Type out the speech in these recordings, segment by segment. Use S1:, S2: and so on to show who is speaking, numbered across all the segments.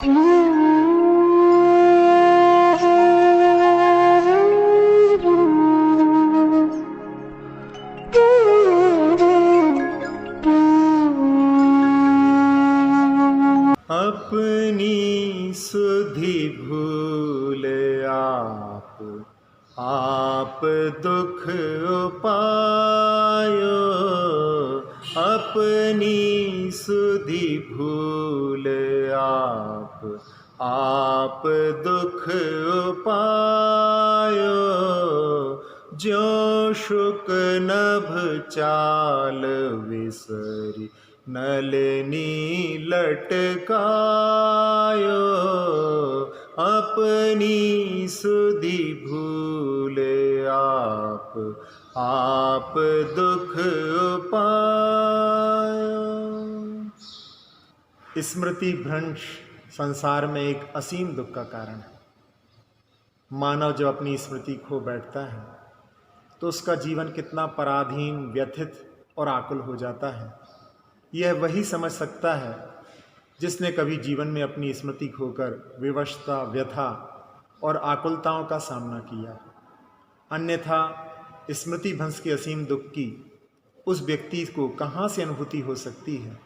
S1: अपनी सुधि भूल आप दुख उपायो। अपनी सुधि भूल आप दुख उपायो। ज्यों शुक नभ चाल विसरी नलिनी लटकायो। अपनी सुधि भूल आप दुख उपायो। स्मृति भ्रंश संसार में एक असीम दुख का कारण है। मानव जब अपनी स्मृति खो बैठता है तो उसका जीवन कितना पराधीन, व्यथित और आकुल हो जाता है। यह वही समझ सकता है जिसने कभी जीवन में अपनी स्मृति खोकर विवशता, व्यथा और आकुलताओं का सामना किया। अन्यथा स्मृति भ्रंश के असीम दुख की उस व्यक्ति को कहाँ से अनुभूति हो सकती है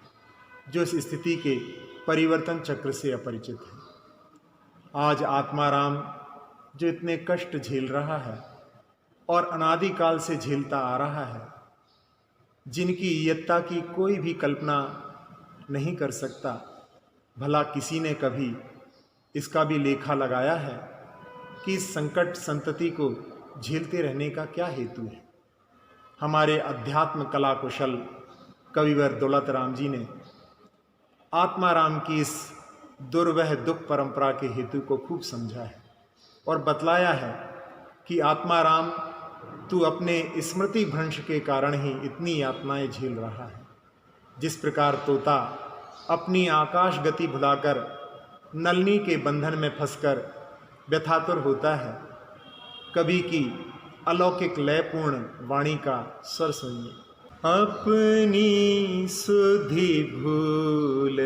S1: जो इस स्थिति के परिवर्तन चक्र से अपरिचित है। आज आत्माराम जो इतने कष्ट झेल रहा है और अनादिकाल से झेलता आ रहा है, जिनकी इयत्ता की कोई भी कल्पना नहीं कर सकता, भला किसी ने कभी इसका भी लेखा लगाया है कि इस संकट संतति को झेलते रहने का क्या हेतु है। हमारे अध्यात्म कला कुशल कविवर दौलत राम जी ने आत्माराम की इस दुर्वह दुख परंपरा के हेतु को खूब समझा है और बतलाया है कि आत्माराम, तू अपने स्मृति भ्रंश के कारण ही इतनी यातनाएं झेल रहा है। जिस प्रकार तोता अपनी आकाश गति भुलाकर नलनी के बंधन में फंसकर व्यथातुर होता है, कवि की अलौकिक लयपूर्ण वाणी का स्वर सुनिए। अपनी सुधि भूल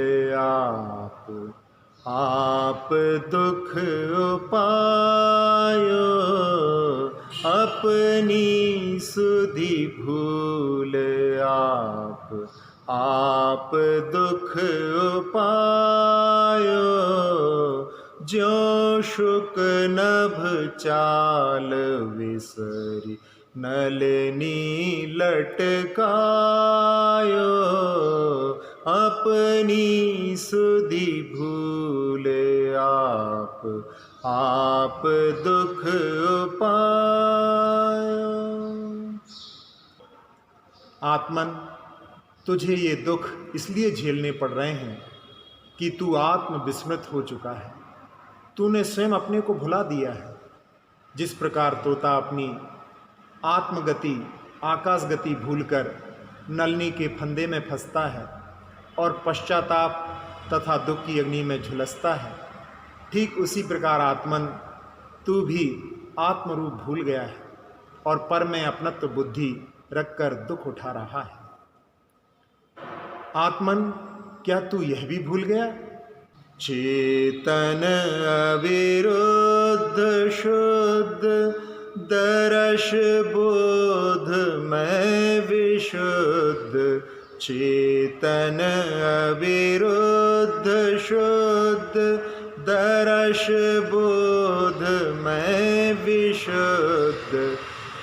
S1: आप दुख उपायो। अपनी सुधि भूल आप दुख उपायो। ज्यों शुक नभ चाल विसरी नलिनी लटकायो। अपनी सुधि भूल आप दुख उपायो। आत्मन, तुझे ये दुख इसलिए झेलने पड़ रहे हैं कि तू आत्म विस्मृत हो चुका है। तूने स्वयं अपने को भुला दिया है। जिस प्रकार तोता अपनी आत्मगति, आकाश गति भूलकर नलनी के फंदे में फंसता है और पश्चाताप तथा दुख की अग्नि में झुलसता है, ठीक उसी प्रकार आत्मन, तू भी आत्मरूप भूल गया है और पर में अपनत्व बुद्धि रखकर दुख उठा रहा है। आत्मन, क्या तू यह भी भूल गया? चेतन अविरुद्ध शुद्ध दर्श बोध में विशुद्ध। चेतन अविरुद्ध शुद्ध दर्श बोध में विशुद्ध।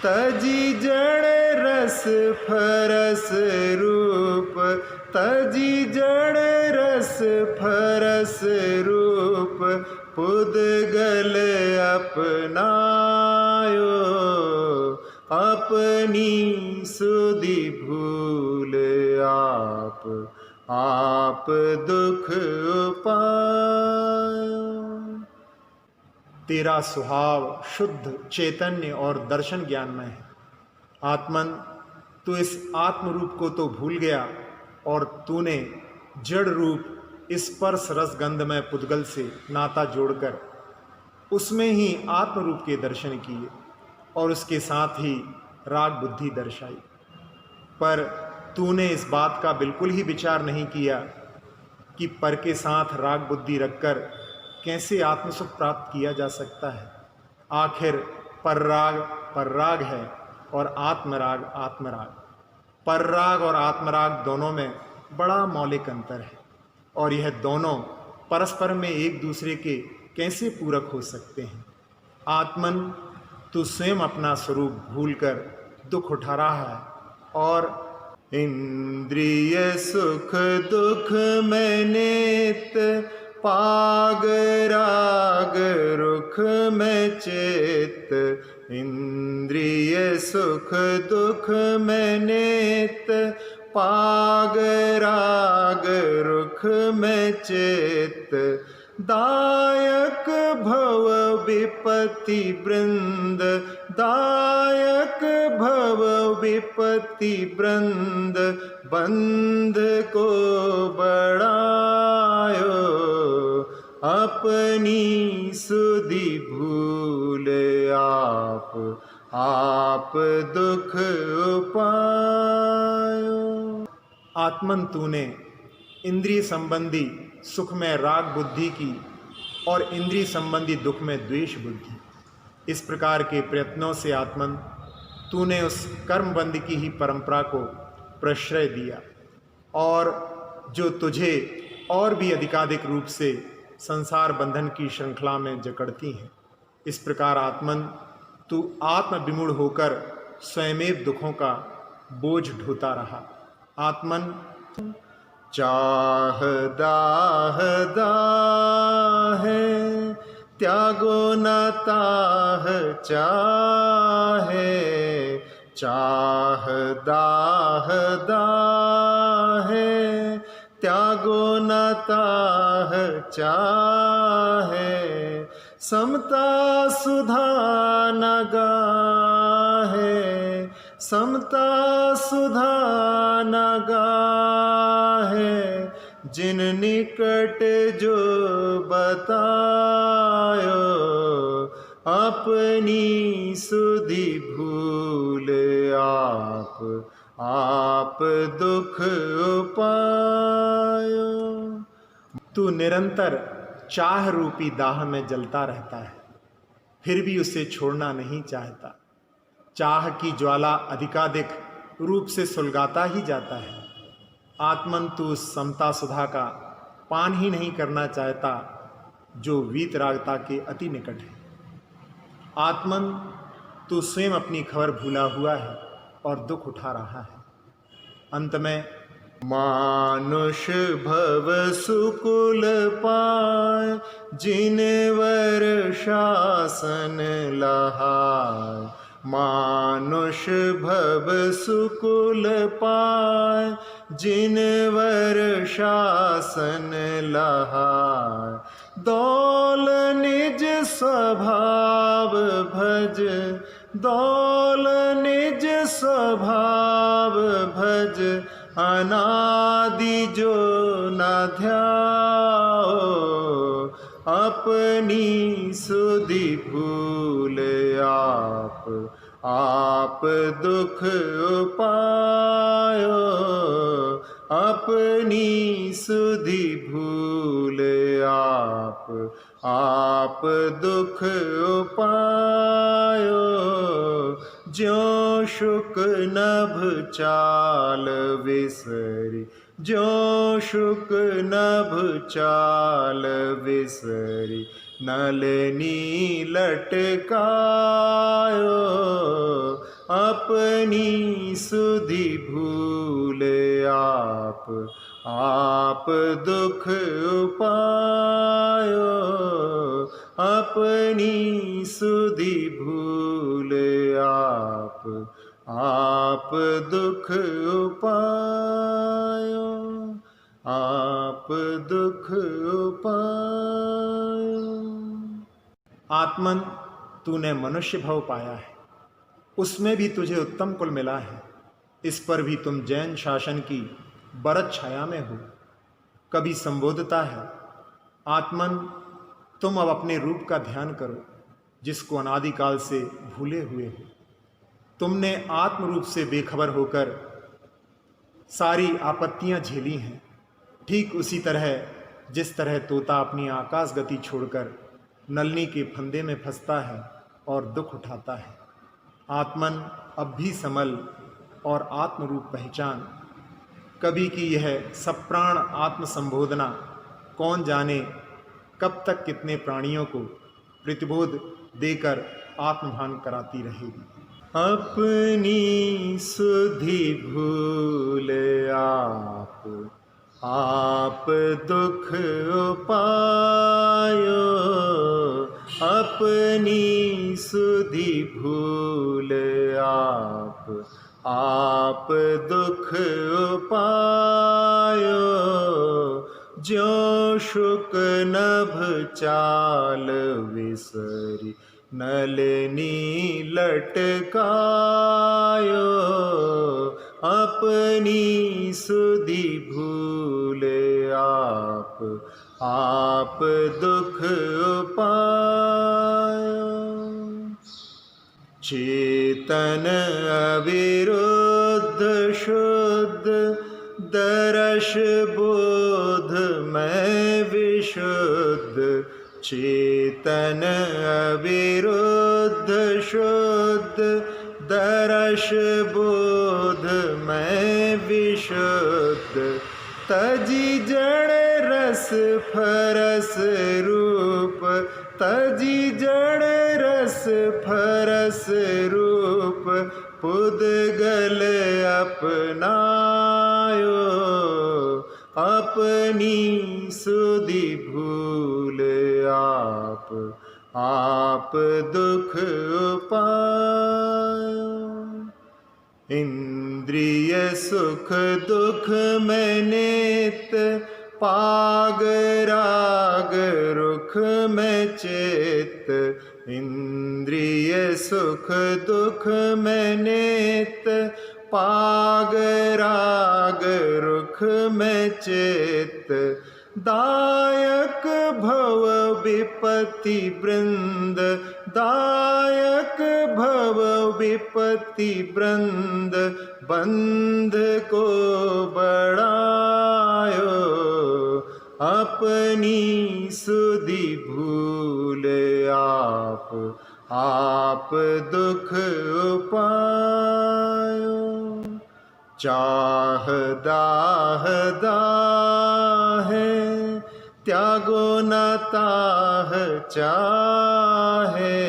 S1: तजी जड़ रस फरस रूप, तजी जड़ रस फरस रूप। पुद्गल अपनायो। अपनी सुधि भूल आप दुख उपायो। तेरा स्वभाव शुद्ध चैतन्य और दर्शन ज्ञान में है। आत्मन, तू इस आत्मरूप को तो भूल गया और तूने जड़ रूप स्पर्श रस गंध में पुद्गल से नाता जोड़कर उसमें ही आत्मरूप के दर्शन किए और उसके साथ ही राग बुद्धि दर्शाई। पर तूने इस बात का बिल्कुल ही विचार नहीं किया कि पर के साथ राग बुद्धि रखकर कैसे आत्मसुख प्राप्त किया जा सकता है। आखिर पर राग है और आत्मराग आत्मराग। पर राग और आत्मराग दोनों में बड़ा मौलिक अंतर है और यह दोनों परस्पर में एक दूसरे के कैसे पूरक हो सकते हैं। आत्मन, तू स्वयं अपना स्वरूप भूलकर दुख उठा रहा है और इंद्रिय सुख दुख में नित पाग राग रुख में चित। इंद्रिय सुख दुख में नित पाग राग रुख में चित। दायक भव विपत्ति वृंद दायक भव विपत्ति वृंद बंध को बढ़ायो अपनी सुधि भूल आप दुख उपायो। आत्मन, तूने इंद्रिय संबंधी सुख में राग बुद्धि की और इंद्रिय संबंधी दुख में द्वेष बुद्धि, इस प्रकार के प्रयत्नों से आत्मन तूने उस कर्मबंध की ही परंपरा को प्रश्रय दिया और जो तुझे और भी अधिकाधिक रूप से संसार बंधन की श्रृंखला में जकड़ती हैं। इस प्रकार आत्मन, तू आत्म विमूढ़ होकर स्वयमेव दुखों का बोझ ढोता रहा। आत्मन, चाह दाह दाहे त्यागो न ताह चाहे। चाह दाह दाहे त्यागो न ताह चाहे। समता सुधा न गाहे समता सुधा न गाहे। जिन निकट जो बतायो अपनी सुधि भूल आप दुख उपायो। तू निरंतर चाह रूपी दाह में जलता रहता है, फिर भी उसे छोड़ना नहीं चाहता। चाह की ज्वाला अधिकाधिक रूप से सुलगाता ही जाता है। आत्मन, तू उस समता सुधा का पान ही नहीं करना चाहता जो वीतरागता के अति निकट है। आत्मन, तू स्वयं अपनी खबर भूला हुआ है और दुख उठा रहा है। अंत में, मानुष भव सुकुल पाय जिनवर शासन लहाय। मानुष भव सुकुल पाय जिनवर शासन लहाय। दौल निज स्वभाव भज दौल निज स्वभाव भज। अनादि जो न ध्याओ अपनी सुधि भूल आप दुख उपायो। अपनी सुधि भूल आप दुख उपायो। ज्यों शुक नभ चाल विसरी ज्यों शुक नभ चाल विसरी। नलनी लटकायो अपनी सुधि भूल आप दुख उपायो। अपनी सुधि भूल आप दुख उपायो। आप दुख उपायो। आत्मन, तूने मनुष्य भव पाया है, उसमें भी तुझे उत्तम कुल मिला है। इस पर भी तुम जैन शासन की बरत छाया में हो। कभी संबोधता है, आत्मन, तुम अब अपने रूप का ध्यान करो जिसको अनादिकाल से भूले हुए हो। तुमने आत्म रूप से बेखबर होकर सारी आपत्तियां झेली हैं। ठीक उसी तरह जिस तरह तोता अपनी आकाश गति छोड़कर नलनी के फंदे में फंसता है और दुख उठाता है, आत्मन अब भी समल और आत्मरूप पहचान। कवि की यह सप्राण आत्म संबोधना कौन जाने कब तक कितने प्राणियों को प्रतिबोध देकर आत्मभान कराती रहेगी। अपनी सुधि भूल आप दुख उपायो, अपनी सुधि भूल आप दुख उपायो, ज्यों शुक नभ चाल विसरी नलिनी लटकायो, अपनी सुधि भूल आप दुख उपायो। चेतन अविरुद्ध शुद्ध दर्श बोध में विशुद्ध, चेतन अविरुद्ध शुद्ध दर्श बोध में विशुद्ध, तजी जड़ रस फरस रूप, तजी जड़ रस फरस रूप, पुद्गल अपनायो, अपनी सुधि भूल आप दुख उपायो। इंद्रिय सुख दुख में नित, पाग राग रुख में चित्त, इंद्रिय सुख दुख में नित, पाग राग रुख में चित्त, दायक भव विपत्ति वृंद, दायक भव विपत्ति वृंद, बंध को बढ़ायो, अपनी सुधि भूल आप दुख उपायो। चाह दाह दाहे, त्यागो न ताह चाहे,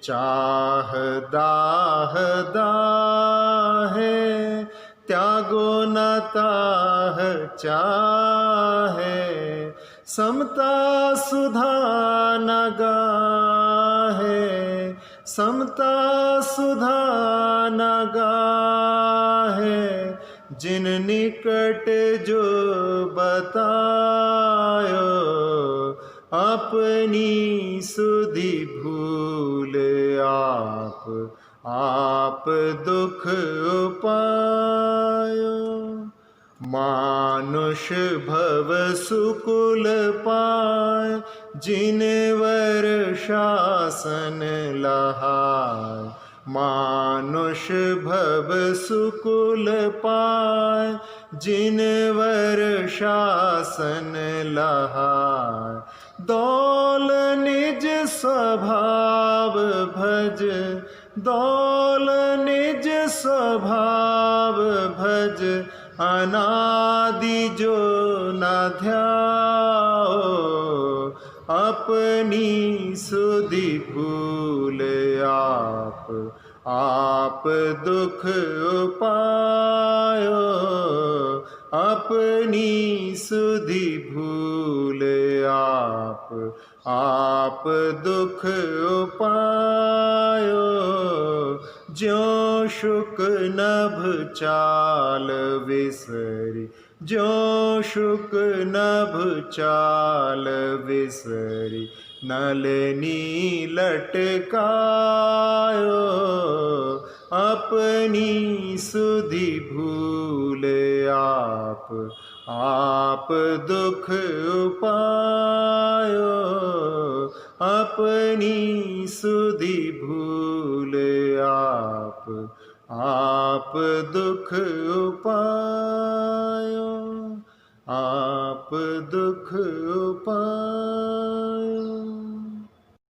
S1: चाह दाह दाहे, त्यागो न ताह चाहे, समता सुधा न गाहे, समता सुधा न गाहे, जिन निकट जो बतायो, अपनी सुधि भूल आप दुख उपायो। मानुष भव सुकुल पाय, जिनवर शासन लहाय, मानुष भव सुकुल पाय, जिनवर शासन लहाय, दौल निज स्वभाव भज, दौल निज स्वभाव भज, अनादि जो न ध्याओ, अपनी सुधि भूल आप दुख उपायो, अपनी सुधि भूल आप दुख उपायो, ज्यों शुक नभ चाल विसरी, ज्यों शुक नभ चाल विसरी, नलिनी लटकायो, अपनी सुधि भूल आप दुख उपायो, अपनी सुधि भूल आप दुख